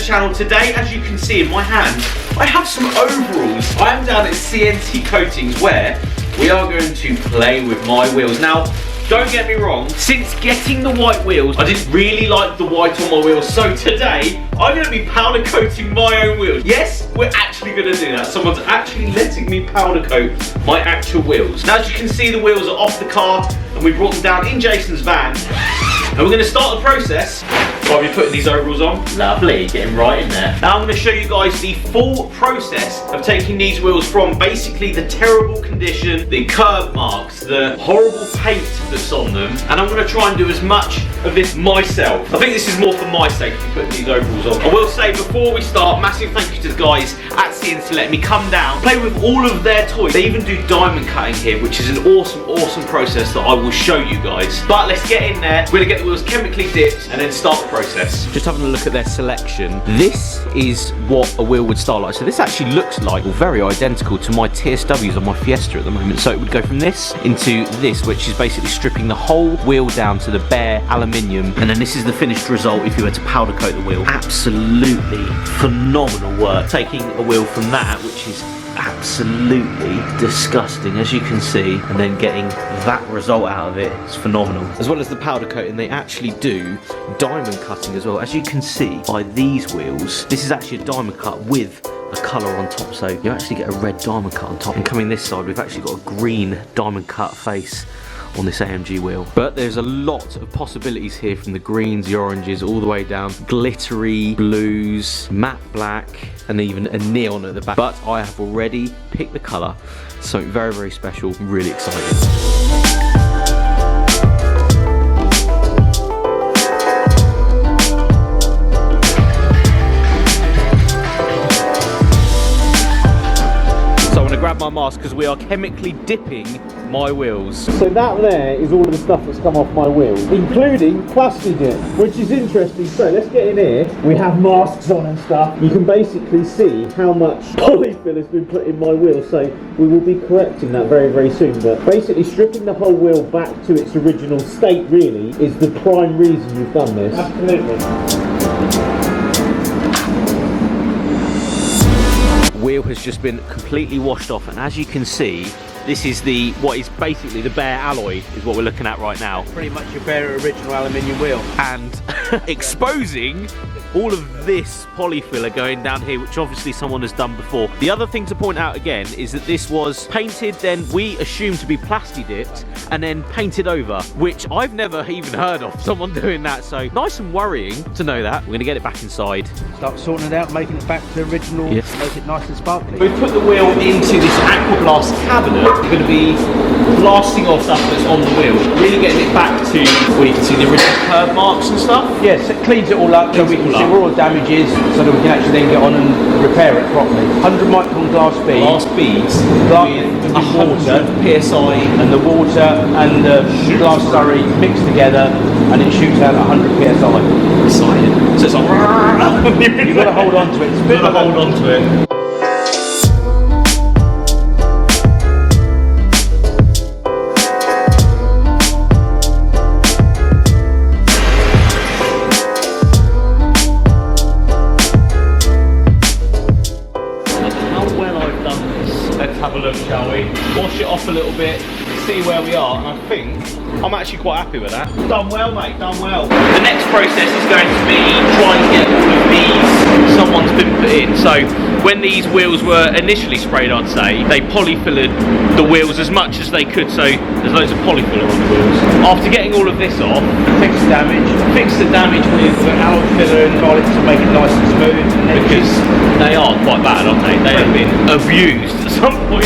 channel. Today, as you can see in my hand, I have some overalls. I am down at CNC Coating where we are going to play with my wheels. Now, don't get me wrong, since getting the white wheels, I didn't really like the white on my wheels. So today, I'm going to be powder coating my own wheels. Yes, we're actually going to do that. Someone's actually letting me powder coat my actual wheels. Now, as you can see, the wheels are off the car and we brought them down in Jason's van. And we're going to start the process by me putting these overalls on. Lovely, getting right in there. Now I'm going to show you guys the full process of taking these wheels from basically the terrible condition, the curb marks, the horrible paint that's on them, and I'm going to try and do as much of this myself. I think this is more for my sake to put these overalls on. I will say before we start, massive thank you to the guys at CNC letting me come down, play with all of their toys. They even do diamond cutting here, which is an awesome process that I will show you guys. But let's get in there. We're going to get the wheels chemically dipped and then start the process. Just having a look at their selection. This is what a wheel would start like. So this actually looks like, well, very identical to my TSWs on my Fiesta at the moment. So it would go from this into this, which is basically stripping the whole wheel down to the bare aluminium. And then this is the finished result if you were to powder coat the wheel. Absolutely phenomenal work. Taking a wheel from that, which is absolutely disgusting, as you can see, and then getting that result out of it is phenomenal. As well as the powder coating, they actually do diamond cutting as well. As you can see by these wheels, this is actually a diamond cut with a colour on top, so you actually get a red diamond cut on top. And coming this side, we've actually got a green diamond cut face on this AMG wheel. But there's a lot of possibilities here, from the greens, the oranges, all the way down glittery blues, matte black, and even a neon at the back. But I have already picked the colour, something very special. I'm really excited. Grab my mask because we are chemically dipping my wheels. So that there is all of the stuff that's come off my wheel, including plastic dip, which is interesting. So let's get in here. We have masks on and stuff. You can basically see how much polyfill has been put in my wheel, so we will be correcting that very soon. But basically stripping the whole wheel back to its original state really is the prime reason you've done this. Absolutely. Wheel has just been completely washed off, and as you can see, this is what is basically the bare alloy is what we're looking at right now. Pretty much your bare original aluminium wheel. And exposing all of this polyfiller going down here, which obviously someone has done before. The other thing to point out again is that this was painted, then we assumed to be plasti dipped, and then painted over, which I've never even heard of someone doing that. So nice and worrying to know that. We're gonna get it back inside. Start sorting it out, making it back to the original, yes. Make it nice and sparkly. We've put the wheel into this aqua blast cabinet. We're going to be blasting off stuff that's on the wheel, really getting it back to where you can see the original curb marks and stuff. Yes, it cleans it all up so we can see where all the damage is, so that we can actually then get on and repair it properly. 100 micron glass bead. Glass beads with water, PSI, and the water and the glass slurry mixed together, and it shoots out 100 PSI. Exciting. So it's like you've got to hold on to it. You've got to hold on to it. Have a look, shall we? Wash it off a little bit, see where we are, and I think I'm actually quite happy with that. Done well, mate, done well. The next process is going to be trying to get all of these someone's been put in. So when these wheels were initially sprayed, I'd say, they polyfilled the wheels as much as they could, so there's loads of polyfiller on the wheels. After getting all of this off, Fix the damage with alloy filler and garlic to make it nice and smooth. Because they are quite bad, aren't they? They have been abused at some point.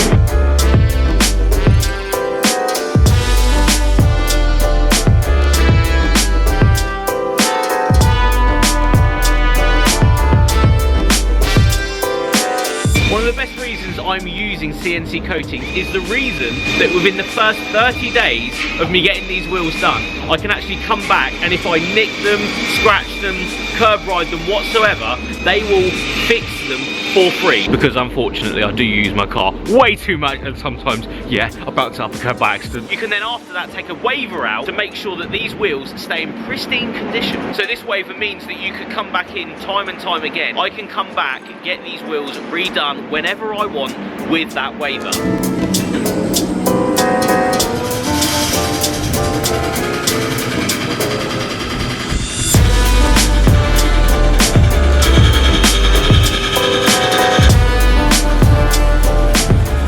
One of the best reasons I'm using CNC Coating is the reason that within the first 30 days of me getting these wheels done, I can actually come back, and if I nick them, scratch them, curb ride them whatsoever, they will fix them for free, because unfortunately I do use my car way too much, and sometimes, yeah, I bounce up and go by accident. You can then after that take a waiver out to make sure that these wheels stay in pristine condition. So this waiver means that you can come back in time and time again. I can come back and get these wheels redone whenever I want with that waiver.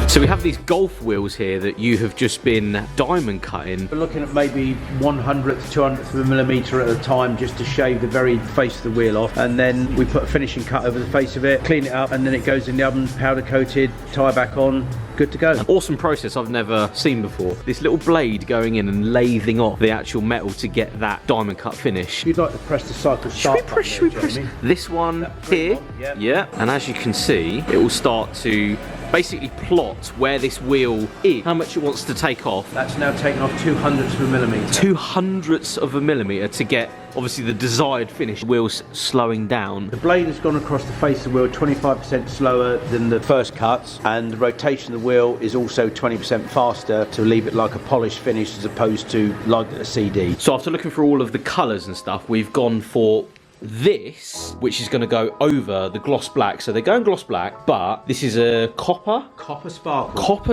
So we have these golf wheels here that you have just been diamond cutting. We're looking at maybe 1/100th, 200th of a millimetre at a time, just to shave the very face of the wheel off, and then we put a finishing cut over the face of it, clean it up, and then it goes in the oven, powder coated, tie back on, good to go. An awesome process I've never seen before. This little blade going in and lathing off the actual metal to get that diamond cut finish. You'd like to press the cycle start button. Should we press this one here? Yeah. And as you can see, it will start to basically plot where this wheel is, how much it wants to take off. That's now taken off 2/100ths of a millimetre. 2/100ths of a millimetre to get obviously the desired finish. The wheel's slowing down. The blade has gone across the face of the wheel 25% slower than the first cuts, and the rotation of the wheel is also 20% faster to leave it like a polished finish as opposed to like a CD. So after looking through all of the colours and stuff, we've gone for this, which is going to go over the gloss black. So they're going gloss black, but this is a copper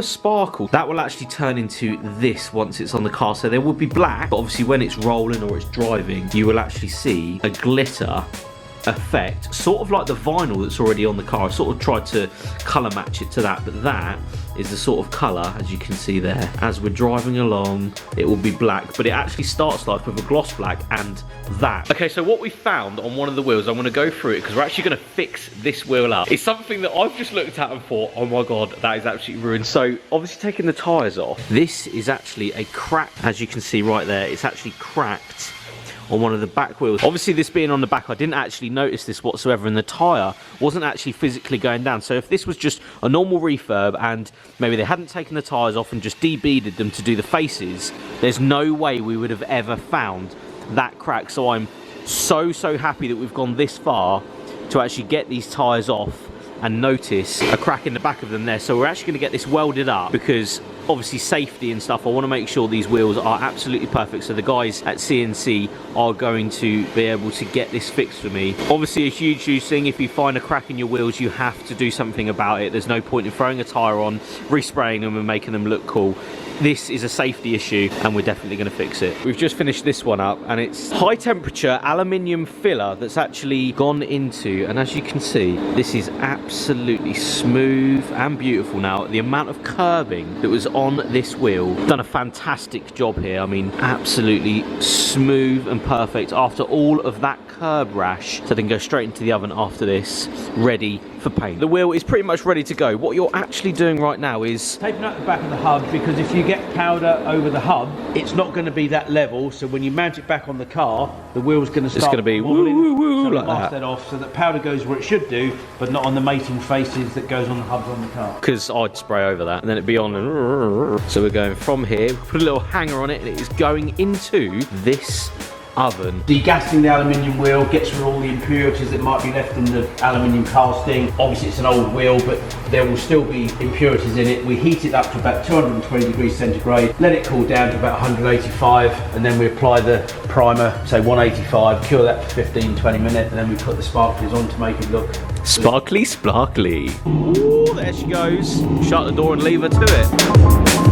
sparkle that will actually turn into this once it's on the car. So there will be black, but obviously when it's rolling or it's driving, you will actually see a glitter effect, sort of like the vinyl that's already on the car. I sort of tried to colour match it to that, but that is the sort of colour, as you can see there. As we're driving along, it will be black, but it actually starts life with a gloss black and that. Okay, so what we found on one of the wheels, I'm going to go through it because we're actually going to fix this wheel up. It's something that I've just looked at and thought, oh my god, that is absolutely ruined. So obviously taking the tyres off, this is actually a crack, as you can see right there. It's actually cracked on one of the back wheels. Obviously this being on the back, I didn't actually notice this whatsoever, and the tyre wasn't actually physically going down. So if this was just a normal refurb and maybe they hadn't taken the tyres off and just de-beaded them to do the faces, there's no way we would have ever found that crack. So I'm so happy that we've gone this far to actually get these tyres off and notice a crack in the back of them there. So we're actually going to get this welded up because obviously safety and stuff, I want to make sure these wheels are absolutely perfect. So the guys at CNC are going to be able to get this fixed for me. Obviously a huge thing, if you find a crack in your wheels, you have to do something about it. There's no point in throwing a tyre on, respraying them and making them look cool. This is a safety issue and we're definitely going to fix it. We've just finished this one up and it's high temperature aluminium filler that's actually gone into, and as you can see, this is absolutely smooth and beautiful. Now the amount of curbing that was on this wheel, done a fantastic job here. I mean, absolutely smooth and perfect after all of that curb rash. So then go straight into the oven after this, ready for paint. The wheel is pretty much ready to go. What you're actually doing right now is taping up the back of the hub, because if you get powder over the hub, it's not going to be that level. So when you mount it back on the car, the wheel's going to start, it's going to be woo like that off, so that powder goes where it should do, but not on the mating faces that goes on the hubs on the car. Because I'd spray over that and then it'd be on. And so we're going from here, put a little hanger on it, and it is going into this oven. Degassing the aluminium wheel gets rid of all the impurities that might be left in the aluminium casting. Obviously it's an old wheel, but there will still be impurities in it. We heat it up to about 220 degrees centigrade, let it cool down to about 185, and then we apply the primer, say 185, cure that for 15-20 minutes, and then we put the sparklers on to make it look sparkly. Ooh, there she goes. Shut the door and leave her to it.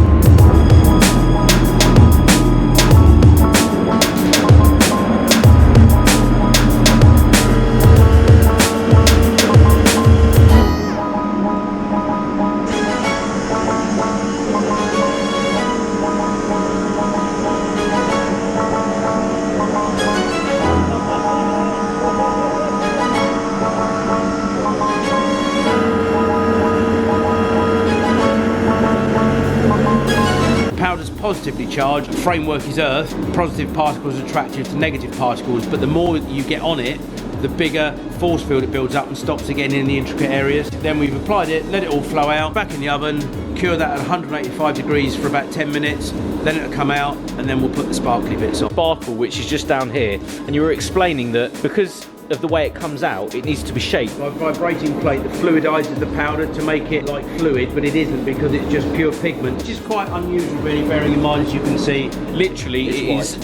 Positively charged, the framework is earth, positive particles are attracted to negative particles, but the more you get on it, the bigger force field it builds up and stops it getting in the intricate areas. Then we've applied it, let it all flow out, back in the oven, cure that at 185 degrees for about 10 minutes, then it'll come out, and then we'll put the sparkly bits on. Sparkle, which is just down here, and you were explaining that because of the way it comes out, it needs to be shaped. My vibrating plate that fluidizes the powder to make it like fluid, but it isn't because it's just pure pigment, which is quite unusual really, bearing in mind, as you can see, Literally, it is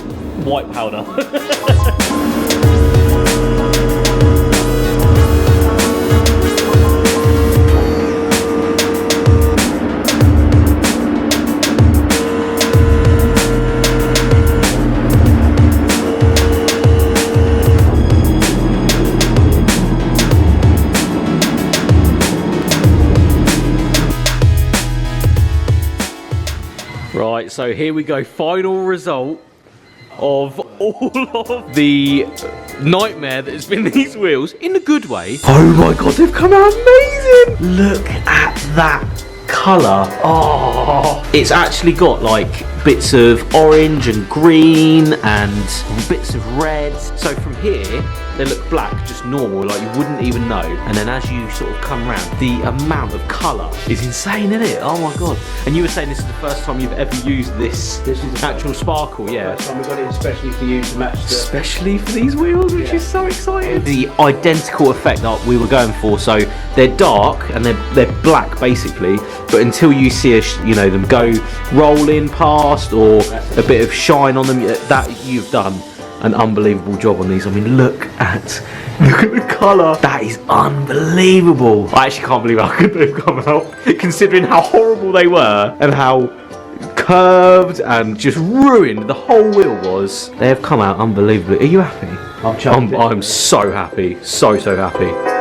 white powder. Right, so here we go, final result of all of the nightmare that has been these wheels, in a good way. Oh my god, they've come out amazing! Look at that colour. Oh, it's actually got like bits of orange and green and bits of red. So from here, they look black, just normal, like you wouldn't even know. And then as you sort of come round, the amount of colour is insane, isn't it? Oh my god. And you were saying this is the first time you've ever used this is the actual sparkle, yeah. first time we got it especially for you to match the... Especially for these wheels, which is so exciting. The identical effect that we were going for, so they're dark and they're black basically, but until you see them go rolling past or a bit of shine on them, that you've done an unbelievable job on these. I mean, look at the colour. That is unbelievable. I actually can't believe how good they've come out, considering how horrible they were and how curved and just ruined the whole wheel was. They have come out unbelievably. Are you happy? I'm chuffed. I'm so happy. So happy.